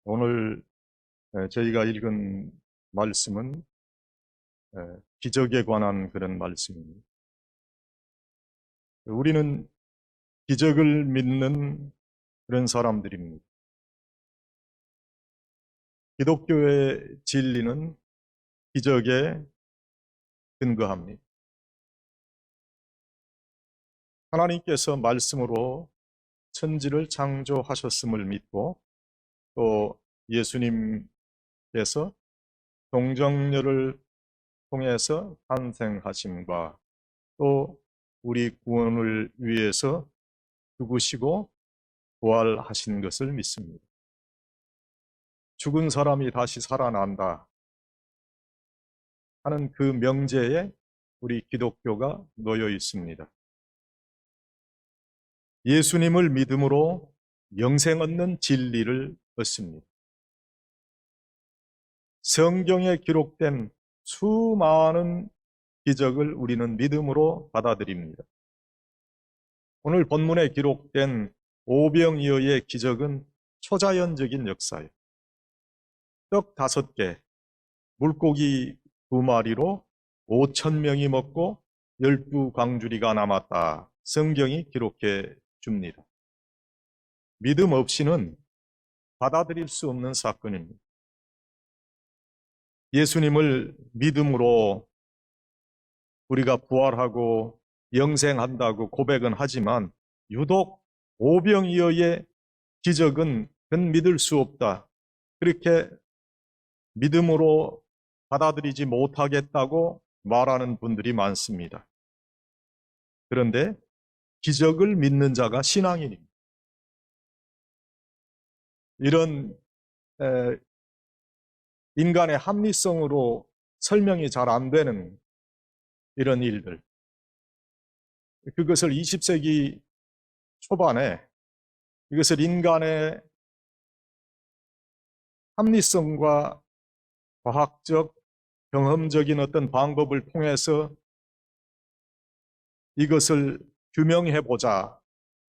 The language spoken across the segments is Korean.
오늘 저희가 읽은 말씀은 기적에 관한 그런 말씀입니다. 우리는 기적을 믿는 그런 사람들입니다. 기독교의 진리는 기적에 근거합니다. 하나님께서 말씀으로 천지를 창조하셨음을 믿고 또 예수님께서 동정녀를 통해서 탄생하심과 또 우리 구원을 위해서 죽으시고 부활하신 것을 믿습니다. 죽은 사람이 다시 살아난다 하는 그 명제에 우리 기독교가 놓여 있습니다. 예수님을 믿음으로 영생 얻는 진리를 얻습니다. 성경에 기록된 수많은 기적을 우리는 믿음으로 받아들입니다. 오늘 본문에 기록된 오병이어의 기적은 초자연적인 역사예요. 떡 5개, 물고기 2마리로 5,000명이 먹고 12광주리가 남았다. 성경이 기록해 줍니다. 믿음 없이는 받아들일 수 없는 사건입니다. 예수님을 믿음으로 우리가 부활하고 영생한다고 고백은 하지만 유독 오병이어의 기적은 그건 믿을 수 없다. 그렇게 믿음으로 받아들이지 못하겠다고 말하는 분들이 많습니다. 그런데 기적을 믿는 자가 신앙인입니다. 이런 인간의 합리성으로 설명이 잘 안 되는 이런 일들, 그것을 20세기 초반에 이것을 인간의 합리성과 과학적, 경험적인 어떤 방법을 통해서 이것을 규명해보자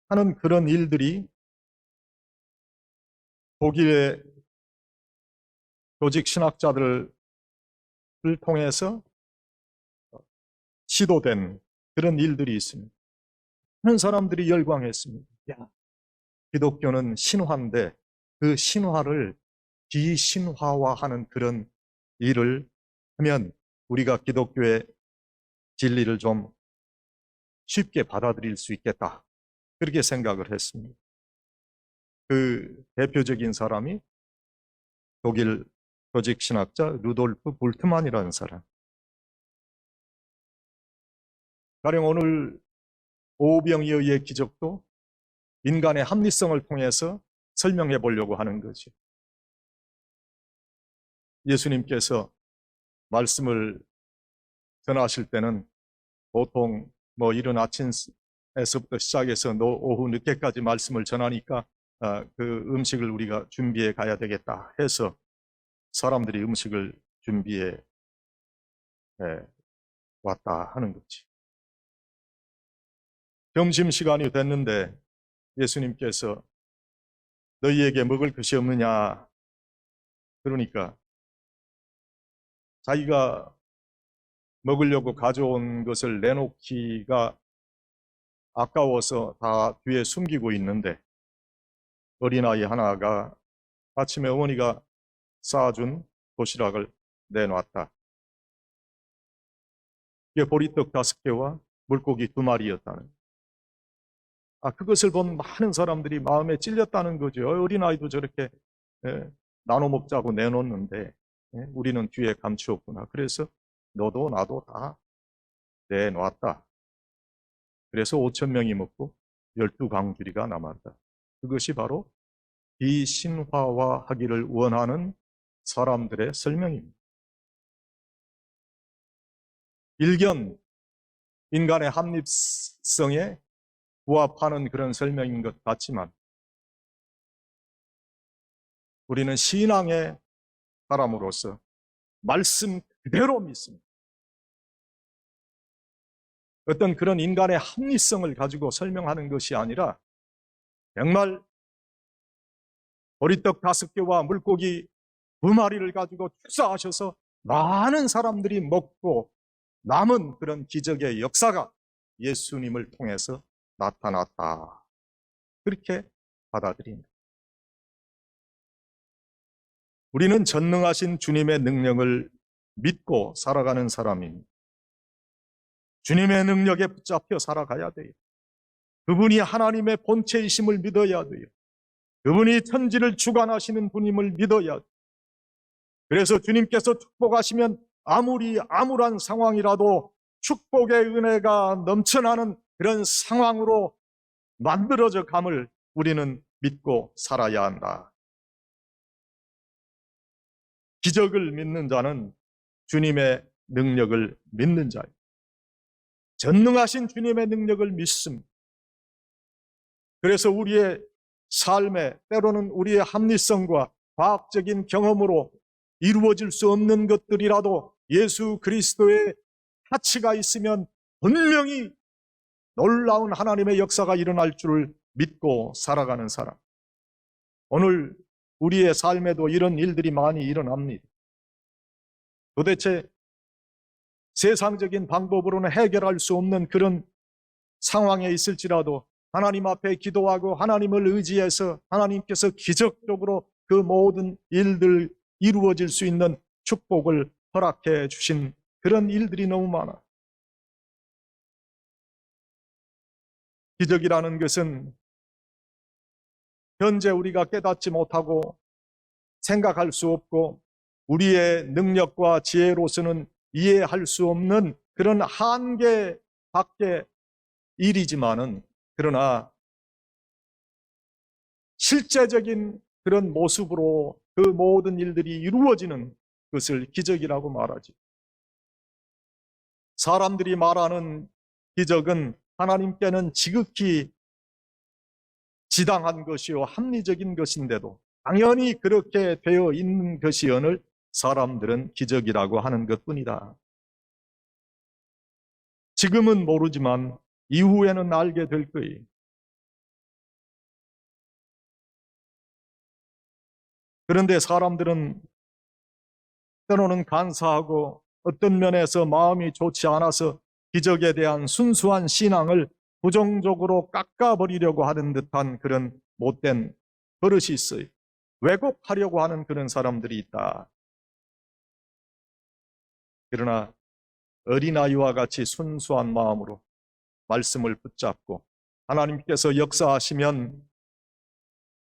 하는 그런 일들이 독일의 조직 신학자들을 통해서 시도된 그런 일들이 있습니다. 그런 사람들이 열광했습니다. 야, 기독교는 신화인데 그 신화를 비신화화하는 그런 일을 하면 우리가 기독교의 진리를 좀 쉽게 받아들일 수 있겠다. 그렇게 생각을 했습니다. 그 대표적인 사람이 독일 조직 신학자 루돌프 볼트만이라는 사람. 가령 오늘 오병이어의 기적도 인간의 합리성을 통해서 설명해 보려고 하는 거죠. 예수님께서 말씀을 전하실 때는 보통 이른 아침에서부터 시작해서 오후 늦게까지 말씀을 전하니까 그 음식을 우리가 준비해 가야 되겠다 해서 사람들이 음식을 준비해 왔다 하는 거지. 점심시간이 됐는데 예수님께서 너희에게 먹을 것이 없느냐, 그러니까 자기가 먹으려고 가져온 것을 내놓기가 아까워서 다 뒤에 숨기고 있는데 어린아이 하나가 아침에 어머니가 쌓아준 도시락을 내놨다. 이게 보리떡 5개와 물고기 2마리였다는. 그것을 본 많은 사람들이 마음에 찔렸다는 거죠. 어린아이도 저렇게 나눠 먹자고 내놓는데 우리는 뒤에 감추었구나. 그래서 너도 나도 다 내놓았다. 그래서 5,000명이 먹고 12광주리가 남았다. 그것이 바로 비신화화하기를 원하는 사람들의 설명입니다. 일견 인간의 합리성에 부합하는 그런 설명인 것 같지만 우리는 신앙의 사람으로서 말씀 그대로 믿습니다. 어떤 그런 인간의 합리성을 가지고 설명하는 것이 아니라 정말 보리떡 5개와 물고기 2마리를 가지고 축사하셔서 많은 사람들이 먹고 남은 그런 기적의 역사가 예수님을 통해서 나타났다. 그렇게 받아들입니다. 우리는 전능하신 주님의 능력을 믿고 살아가는 사람입니다. 주님의 능력에 붙잡혀 살아가야 돼요. 그분이 하나님의 본체이심을 믿어야 돼요. 그분이 천지를 주관하시는 분임을 믿어야 돼요. 그래서 주님께서 축복하시면 아무리 암울한 상황이라도 축복의 은혜가 넘쳐나는 그런 상황으로 만들어져 감을 우리는 믿고 살아야 한다. 기적을 믿는 자는 주님의 능력을 믿는 자예요. 전능하신 주님의 능력을 믿습니다. 그래서 우리의 삶에 때로는 우리의 합리성과 과학적인 경험으로 이루어질 수 없는 것들이라도 예수 그리스도의 가치가 있으면 분명히 놀라운 하나님의 역사가 일어날 줄을 믿고 살아가는 사람. 오늘 우리의 삶에도 이런 일들이 많이 일어납니다. 도대체 세상적인 방법으로는 해결할 수 없는 그런 상황에 있을지라도 하나님 앞에 기도하고 하나님을 의지해서 하나님께서 기적적으로 그 모든 일들 이루어질 수 있는 축복을 허락해 주신 그런 일들이 너무 많아. 기적이라는 것은 현재 우리가 깨닫지 못하고 생각할 수 없고 우리의 능력과 지혜로서는 이해할 수 없는 그런 한계 밖의 일이지만은, 그러나 실제적인 그런 모습으로 그 모든 일들이 이루어지는 것을 기적이라고 말하지. 사람들이 말하는 기적은 하나님께는 지극히 지당한 것이요 합리적인 것인데도 당연히 그렇게 되어 있는 것이언을 사람들은 기적이라고 하는 것뿐이다. 지금은 모르지만 이후에는 알게 될 거예요. 그런데 사람들은 때로는 간사하고 어떤 면에서 마음이 좋지 않아서 기적에 대한 순수한 신앙을 부정적으로 깎아버리려고 하는 듯한 그런 못된 버릇이 있어요. 왜곡하려고 하는 그런 사람들이 있다. 그러나 어린아이와 같이 순수한 마음으로 말씀을 붙잡고 하나님께서 역사하시면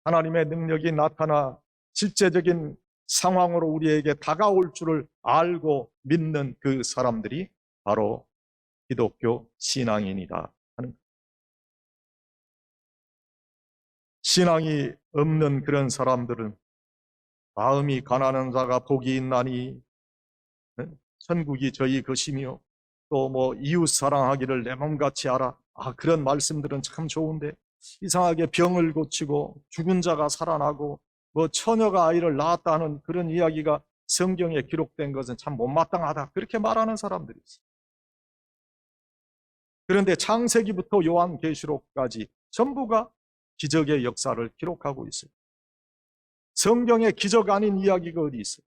하나님의 능력이 나타나 실제적인 상황으로 우리에게 다가올 줄을 알고 믿는 그 사람들이 바로 기독교 신앙인이다 하는 것. 신앙이 없는 그런 사람들은 마음이 가난한 자가 복이 있나니 천국이 저희 것이며 또 뭐 이웃 사랑하기를 내 몸같이 알아. 그런 말씀들은 참 좋은데 이상하게 병을 고치고 죽은 자가 살아나고 뭐 처녀가 아이를 낳았다는 그런 이야기가 성경에 기록된 것은 참 못마땅하다, 그렇게 말하는 사람들이 있어요. 그런데 창세기부터 요한계시록까지 전부가 기적의 역사를 기록하고 있어요. 성경에 기적 아닌 이야기가 어디 있어요?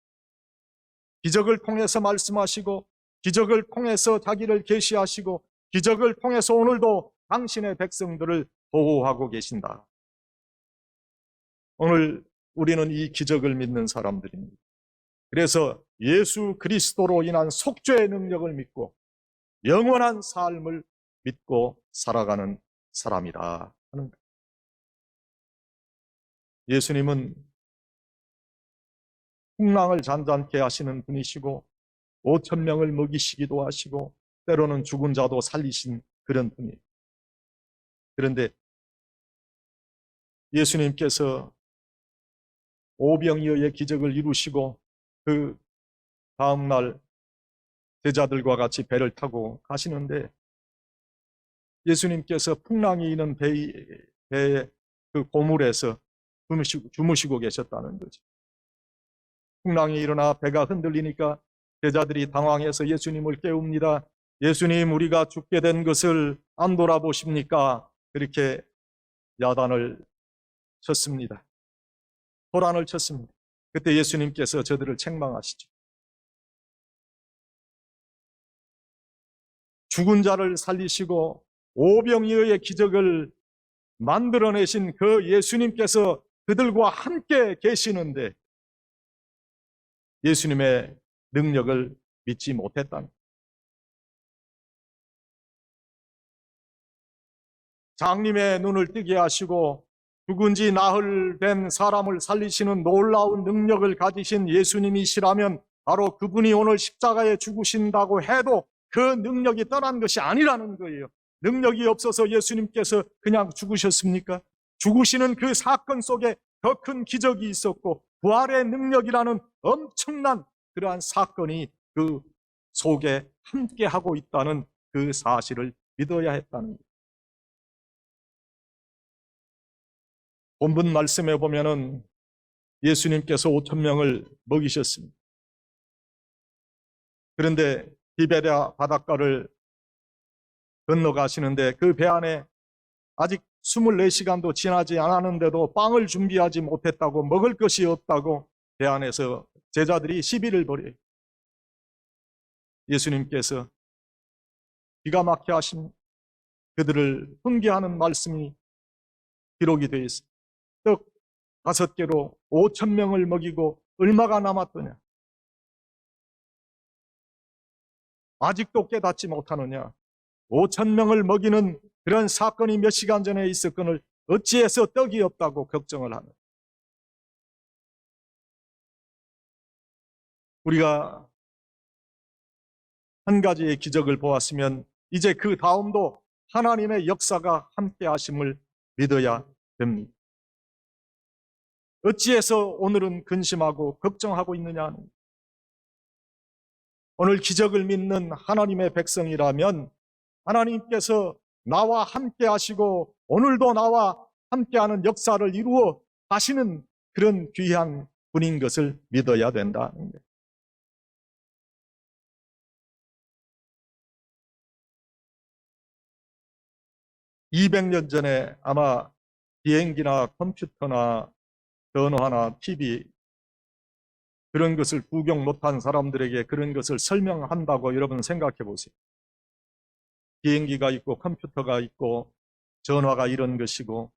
기적을 통해서 말씀하시고 기적을 통해서 자기를 계시하시고 기적을 통해서 오늘도 당신의 백성들을 보호하고 계신다. 오늘 우리는 이 기적을 믿는 사람들입니다. 그래서 예수 그리스도로 인한 속죄의 능력을 믿고 영원한 삶을 믿고 살아가는 사람이다 하는 것. 예수님은 풍랑을 잔잔케 하시는 분이시고 5,000명을 먹이시기도 하시고 때로는 죽은 자도 살리신 그런 분이에요. 그런데 예수님께서 오병이어의 기적을 이루시고 그 다음날 제자들과 같이 배를 타고 가시는데 예수님께서 풍랑이 있는 배의 그 고물에서 주무시고 계셨다는 거죠. 풍랑이 일어나 배가 흔들리니까 제자들이 당황해서 예수님을 깨웁니다. 예수님, 우리가 죽게 된 것을 안 돌아보십니까? 그렇게 야단을 쳤습니다. 호란을 쳤습니다. 그때 예수님께서 저들을 책망하시죠. 죽은 자를 살리시고 오병이어의 기적을 만들어내신 그 예수님께서 그들과 함께 계시는데 예수님의 능력을 믿지 못했다는 거예요. 장님의 눈을 뜨게 하시고 죽은 지 나흘 된 사람을 살리시는 놀라운 능력을 가지신 예수님이시라면 바로 그분이 오늘 십자가에 죽으신다고 해도 그 능력이 떠난 것이 아니라는 거예요. 능력이 없어서 예수님께서 그냥 죽으셨습니까? 죽으시는 그 사건 속에 더 큰 기적이 있었고 부활의 능력이라는 엄청난 그러한 사건이 그 속에 함께하고 있다는 그 사실을 믿어야 했다는 거예요. 본문 말씀에 보면은 예수님께서 5,000명을 먹이셨습니다. 그런데 디베랴 바닷가를 건너가시는데 그 배 안에 아직 24시간도 지나지 않았는데도 빵을 준비하지 못했다고, 먹을 것이 없다고 배 안에서 제자들이 시비를 벌여요. 예수님께서 기가 막혀 하신 그들을 훈계하는 말씀이 기록이 되어 있습니다. 떡 5개로 5,000명을 먹이고 얼마가 남았더냐? 아직도 깨닫지 못하느냐? 5,000명을 먹이는 그런 사건이 몇 시간 전에 있었거늘 어찌해서 떡이 없다고 걱정을 하는. 우리가 한 가지의 기적을 보았으면 이제 그 다음도 하나님의 역사가 함께 하심을 믿어야 됩니다. 어찌해서 오늘은 근심하고 걱정하고 있느냐? 오늘 기적을 믿는 하나님의 백성이라면 하나님께서 나와 함께 하시고 오늘도 나와 함께하는 역사를 이루어 가시는 그런 귀한 분인 것을 믿어야 된다는 거예요. 200년 전에 아마 비행기나 컴퓨터나 전화나 TV 그런 것을 구경 못한 사람들에게 그런 것을 설명한다고 여러분 생각해 보세요. 비행기가 있고 컴퓨터가 있고 전화가 이런 것이고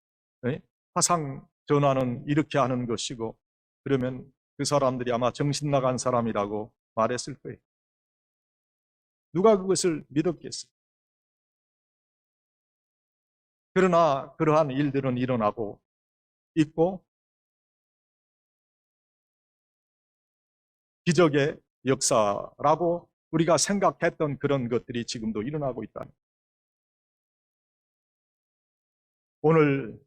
화상 전화는 이렇게 하는 것이고 그러면 그 사람들이 아마 정신 나간 사람이라고 말했을 거예요. 누가 그것을 믿었겠어요? 그러나 그러한 일들은 일어나고 있고 기적의 역사라고 우리가 생각했던 그런 것들이 지금도 일어나고 있다는. 오늘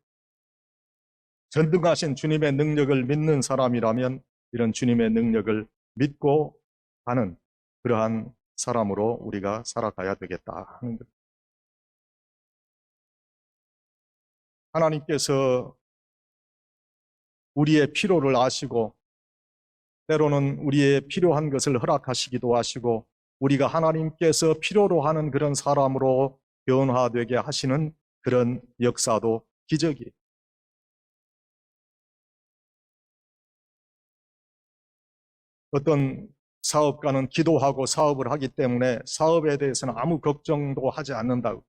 전능하신 주님의 능력을 믿는 사람이라면 이런 주님의 능력을 믿고 가는 그러한 사람으로 우리가 살아가야 되겠다 하는 것. 하나님께서 우리의 필요를 아시고 때로는 우리의 필요한 것을 허락하시기도 하시고 우리가 하나님께서 필요로 하는 그런 사람으로 변화되게 하시는 그런 역사도 기적이에요. 어떤 사업가는 기도하고 사업을 하기 때문에 사업에 대해서는 아무 걱정도 하지 않는다고.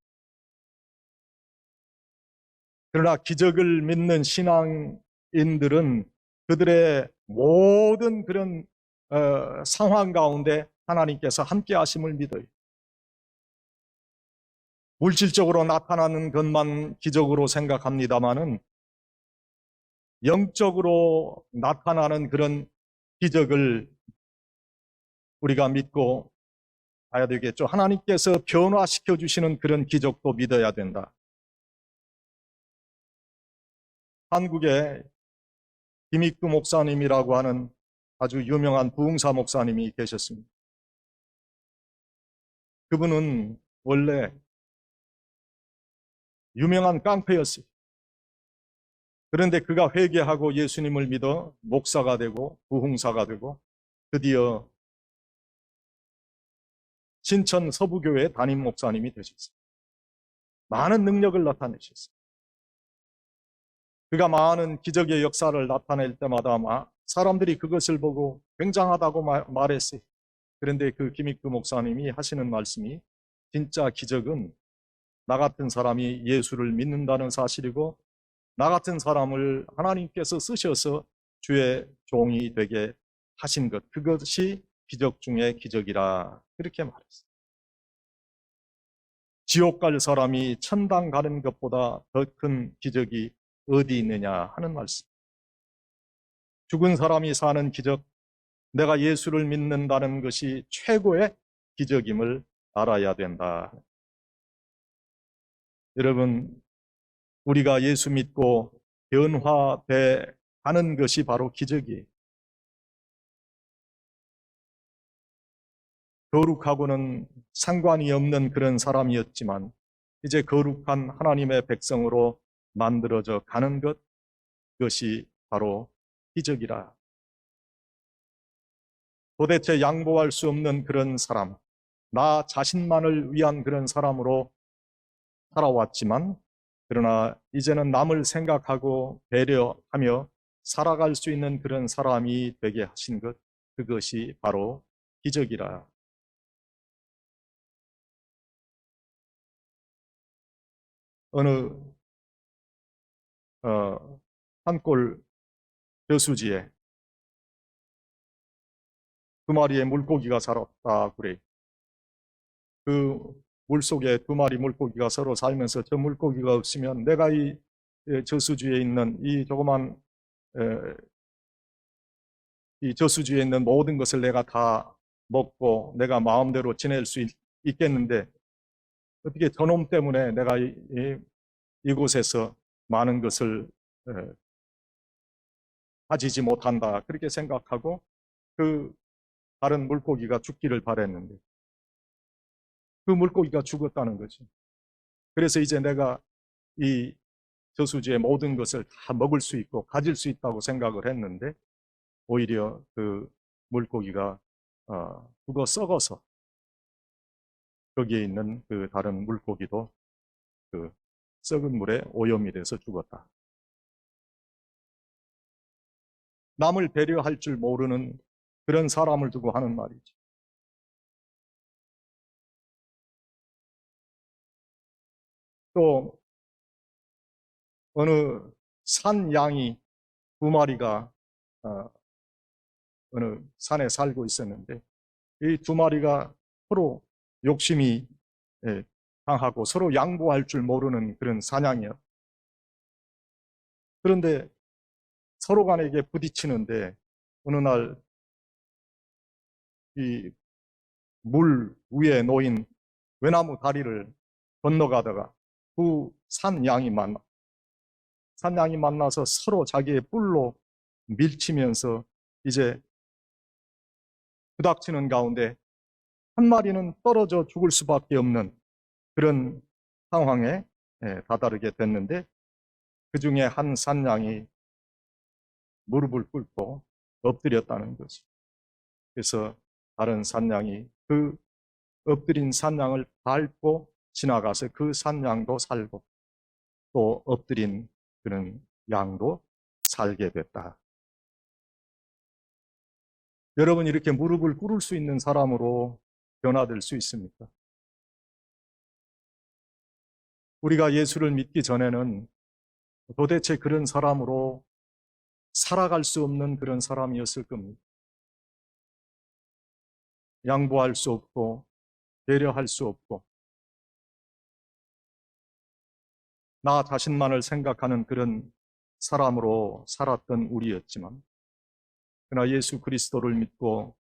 그러나 기적을 믿는 신앙인들은 그들의 모든 그런 상황 가운데 하나님께서 함께 하심을 믿어요. 물질적으로 나타나는 것만 기적으로 생각합니다마는 영적으로 나타나는 그런 기적을 우리가 믿고 가야 되겠죠. 하나님께서 변화시켜 주시는 그런 기적도 믿어야 된다. 한국에 김익두 목사님이라고 하는 아주 유명한 부흥사 목사님이 계셨습니다. 그분은 원래 유명한 깡패였어요. 그런데 그가 회개하고 예수님을 믿어 목사가 되고 부흥사가 되고 드디어 신천 서부교회 담임 목사님이 되셨어요. 많은 능력을 나타내셨어요. 그가 많은 기적의 역사를 나타낼 때마다 사람들이 그것을 보고 굉장하다고 말했어요. 그런데 그 김익두 목사님이 하시는 말씀이 진짜 기적은 나 같은 사람이 예수를 믿는다는 사실이고 나 같은 사람을 하나님께서 쓰셔서 주의 종이 되게 하신 것, 그것이 기적 중의 기적이라 그렇게 말했어요. 지옥 갈 사람이 천당 가는 것보다 더 큰 기적이 어디 있느냐 하는 말씀. 죽은 사람이 사는 기적, 내가 예수를 믿는다는 것이 최고의 기적임을 알아야 된다. 여러분, 우리가 예수 믿고 변화돼 가는 것이 바로 기적이에요. 거룩하고는 상관이 없는 그런 사람이었지만 이제 거룩한 하나님의 백성으로 만들어져 가는 것, 그것이 바로 기적이라. 도대체 양보할 수 없는 그런 사람, 나 자신만을 위한 그런 사람으로 살아왔지만 그러나 이제는 남을 생각하고 배려하며 살아갈 수 있는 그런 사람이 되게 하신 것, 그것이 바로 기적이라. 어느 산골 저수지에 두 마리의 물고기가 살았다 그래. 그 물속에 두 마리 물고기가 서로 살면서 저 물고기가 없으면 내가 이 저수지에 있는 이 조그만 이 저수지에 있는 모든 것을 내가 다 먹고 내가 마음대로 지낼 수 있겠는데 어떻게 저놈 때문에 내가 이곳에서 많은 것을 가지지 못한다 그렇게 생각하고 그 다른 물고기가 죽기를 바랬는데 그 물고기가 죽었다는 거죠. 그래서 이제 내가 이 저수지의 모든 것을 다 먹을 수 있고 가질 수 있다고 생각을 했는데 오히려 그 물고기가 죽어 썩어서 거기에 있는 그 다른 물고기도 그 썩은 물에 오염이 돼서 죽었다. 남을 배려할 줄 모르는 그런 사람을 두고 하는 말이죠. 또 어느 산 양이 두 마리가 어느 산에 살고 있었는데 이 두 마리가 서로 욕심이 강하고 서로 양보할 줄 모르는 그런 사냥이요. 그런데 서로 간에 이게 부딪히는데 어느 날 이 물 위에 놓인 외나무 다리를 건너가다가 두 산양이 만나서 서로 자기의 뿔로 밀치면서 이제 부닥치는 가운데 한 마리는 떨어져 죽을 수밖에 없는 그런 상황에 다다르게 됐는데 그 중에 한 산양이 무릎을 꿇고 엎드렸다는 거죠. 그래서 다른 산양이 그 엎드린 산양을 밟고 지나가서 그 산양도 살고 또 엎드린 그런 양도 살게 됐다. 여러분 이렇게 무릎을 꿇을 수 있는 사람으로 변화될 수 있습니까? 우리가 예수를 믿기 전에는 도대체 그런 사람으로 살아갈 수 없는 그런 사람이었을 겁니다. 양보할 수 없고 배려할 수 없고 나 자신만을 생각하는 그런 사람으로 살았던 우리였지만 그러나 예수 그리스도를 믿고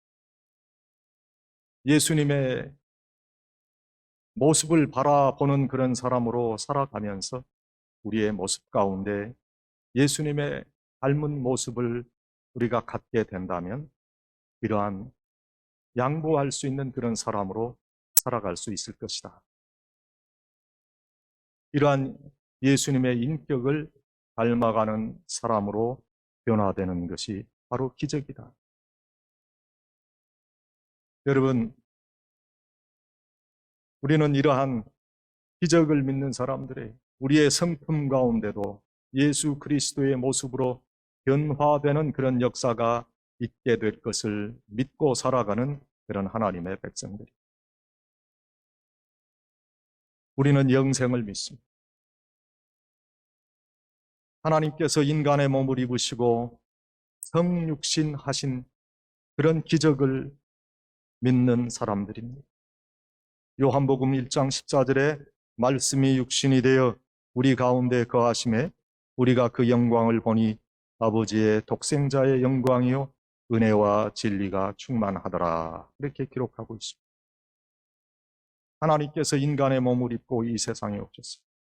예수님의 모습을 바라보는 그런 사람으로 살아가면서 우리의 모습 가운데 예수님의 닮은 모습을 우리가 갖게 된다면 이러한 양보할 수 있는 그런 사람으로 살아갈 수 있을 것이다. 이러한 예수님의 인격을 닮아가는 사람으로 변화되는 것이 바로 기적이다. 여러분, 우리는 이러한 기적을 믿는 사람들의 우리의 성품 가운데도 예수 그리스도의 모습으로 변화되는 그런 역사가 있게 될 것을 믿고 살아가는 그런 하나님의 백성들. 우리는 영생을 믿습니다. 하나님께서 인간의 몸을 입으시고 성육신 하신 그런 기적을 믿는 사람들입니다. 요한복음 1장 14절에 말씀이 육신이 되어 우리 가운데 거하심에 우리가 그 영광을 보니 아버지의 독생자의 영광이요 은혜와 진리가 충만하더라, 이렇게 기록하고 있습니다. 하나님께서 인간의 몸을 입고 이 세상에 오셨습니다.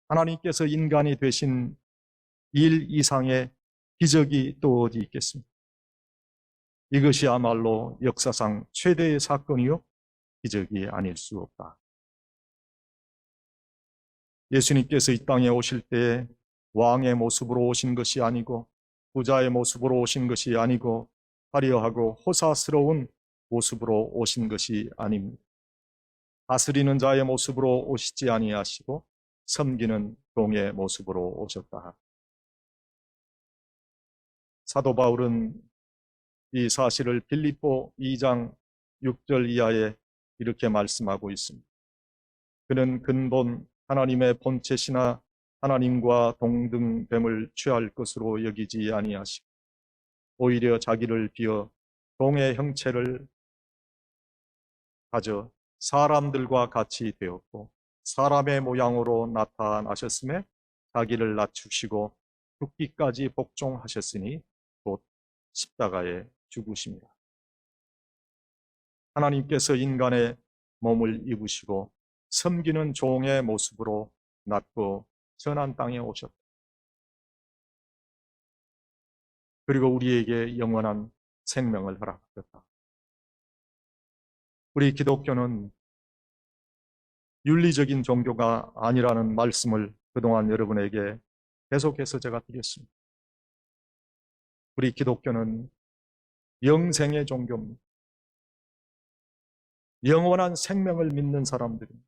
하나님께서 인간이 되신 일 이상의 기적이 또 어디 있겠습니까? 이것이야말로 역사상 최대의 사건이요 기적이 아닐 수 없다. 예수님께서 이 땅에 오실 때 왕의 모습으로 오신 것이 아니고 부자의 모습으로 오신 것이 아니고 화려하고 호사스러운 모습으로 오신 것이 아닙니다. 다스리는 자의 모습으로 오시지 아니하시고 섬기는 종의 모습으로 오셨다. 사도 바울은 이 사실을 빌립보 2장 6절 이하에 이렇게 말씀하고 있습니다. 그는 근본 하나님의 본체시나 하나님과 동등됨을 취할 것으로 여기지 아니하시고 오히려 자기를 비어 종의 형체를 가져 사람들과 같이 되었고 사람의 모양으로 나타나셨음에 자기를 낮추시고 죽기까지 복종하셨으니 곧 십자가에 죽으십니다. 하나님께서 인간의 몸을 입으시고 섬기는 종의 모습으로 낮고 선한 땅에 오셨다. 그리고 우리에게 영원한 생명을 허락하셨다. 우리 기독교는 윤리적인 종교가 아니라는 말씀을 그동안 여러분에게 계속해서 제가 드렸습니다. 우리 기독교는 영생의 종교입니다. 영원한 생명을 믿는 사람들입니다.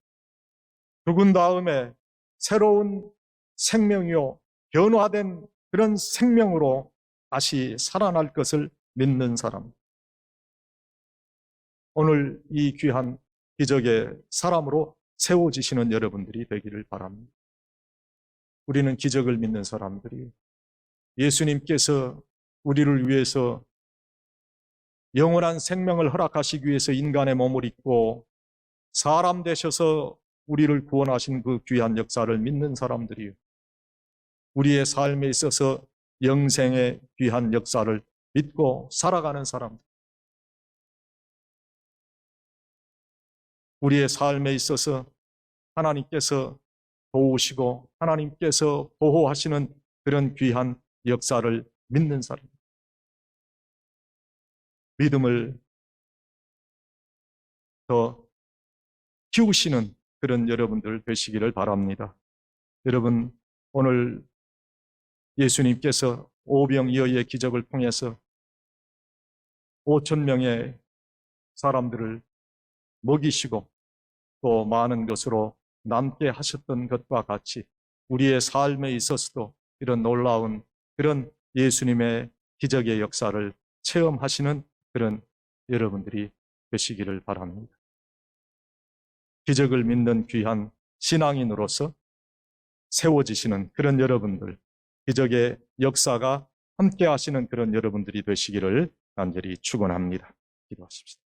죽은 다음에 새로운 생명이요 변화된 그런 생명으로 다시 살아날 것을 믿는 사람. 오늘 이 귀한 기적의 사람으로 세워지시는 여러분들이 되기를 바랍니다. 우리는 기적을 믿는 사람들이 예수님께서 우리를 위해서 영원한 생명을 허락하시기 위해서 인간의 몸을 입고 사람 되셔서 우리를 구원하신 그 귀한 역사를 믿는 사람들이요. 우리의 삶에 있어서 영생의 귀한 역사를 믿고 살아가는 사람들. 우리의 삶에 있어서 하나님께서 도우시고 하나님께서 보호하시는 그런 귀한 역사를 믿는 사람. 믿음을 더 키우시는 그런 여러분들 되시기를 바랍니다. 여러분, 오늘 예수님께서 오병이어의 기적을 통해서 5,000명의 사람들을 먹이시고 또 많은 것으로 남게 하셨던 것과 같이 우리의 삶에 있어서도 이런 놀라운 그런 예수님의 기적의 역사를 체험하시는 그런 여러분들이 되시기를 바랍니다. 기적을 믿는 귀한 신앙인으로서 세워지시는 그런 여러분들, 기적의 역사가 함께 하시는 그런 여러분들이 되시기를 간절히 축원합니다. 기도하십시다.